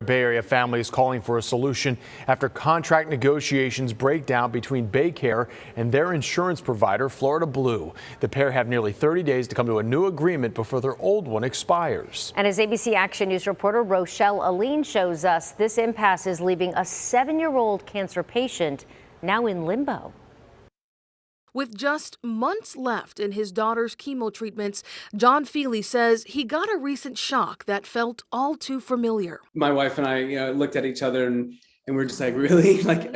Bay Area families calling for a solution after contract negotiations break down between BayCare and their insurance provider, Florida Blue. The pair have nearly 30 days to come to a new agreement before their old one expires. And as ABC Action News reporter Rochelle Aline shows us, this impasse is leaving a 7-year-old cancer patient now in limbo. With just months left in his daughter's chemo treatments, John Feely says he got a recent shock that felt all too familiar. My wife and I looked at each other and we're just like, really? Like,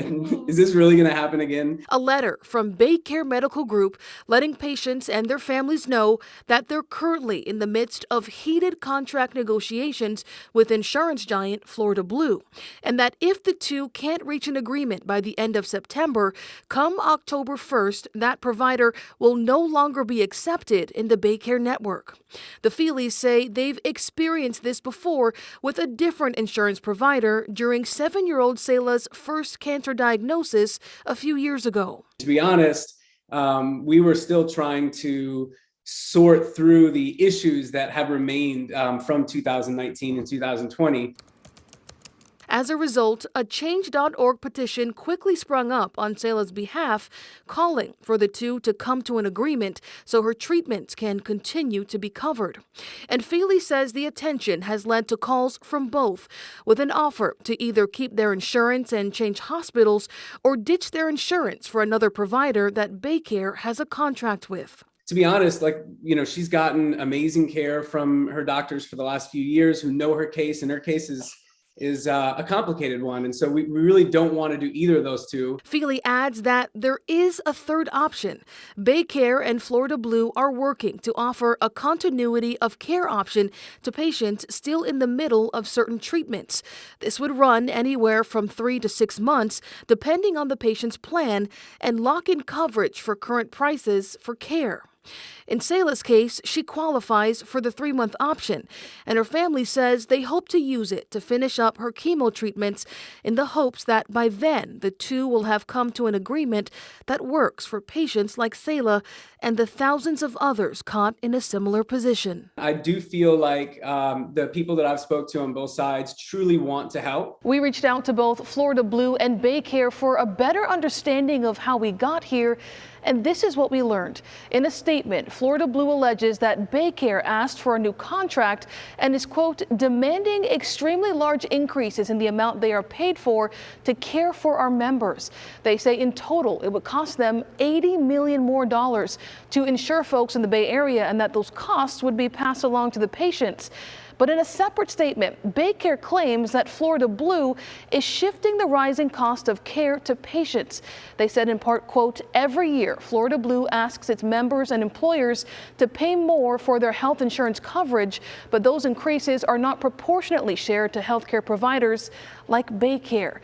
is this really going to happen again? A letter from BayCare Medical Group letting patients and their families know that they're currently in the midst of heated contract negotiations with insurance giant Florida Blue, and that if the two can't reach an agreement by the end of September, come October 1st, that provider will no longer be accepted in the BayCare network. The Feelys say they've experienced this before with a different insurance provider during 7-year-old Selah's first cancer diagnosis a few years ago. To be honest, we were still trying to sort through the issues that have remained from 2019 and 2020. As a result, a Change.org petition quickly sprung up on Selah's behalf, calling for the two to come to an agreement so her treatments can continue to be covered. And Feely says the attention has led to calls from both, with an offer to either keep their insurance and change hospitals or ditch their insurance for another provider that BayCare has a contract with. To be honest, she's gotten amazing care from her doctors for the last few years who know her case, and her case is a complicated one. And so we really don't want to do either of those two. Feely adds that there is a third option. BayCare and Florida Blue are working to offer a continuity of care option to patients still in the middle of certain treatments. This would run anywhere from 3 to 6 months, depending on the patient's plan, and lock in coverage for current prices for care. In Selah's case, she qualifies for the 3-month option, and her family says they hope to use it to finish up her chemo treatments in the hopes that by then the two will have come to an agreement that works for patients like Selah and the thousands of others caught in a similar position. I do feel like the people that I've spoke to on both sides truly want to help. We reached out to both Florida Blue and BayCare for a better understanding of how we got here, and this is what we learned. In a statement, Florida Blue alleges that BayCare asked for a new contract and is, quote, demanding extremely large increases in the amount they are paid for to care for our members. They say in total it would cost them $80 million more to insure folks in the Bay Area, and that those costs would be passed along to the patients. But in a separate statement, BayCare claims that Florida Blue is shifting the rising cost of care to patients. They said in part, quote, every year Florida Blue asks its members and employers to pay more for their health insurance coverage, but those increases are not proportionately shared to healthcare providers like BayCare.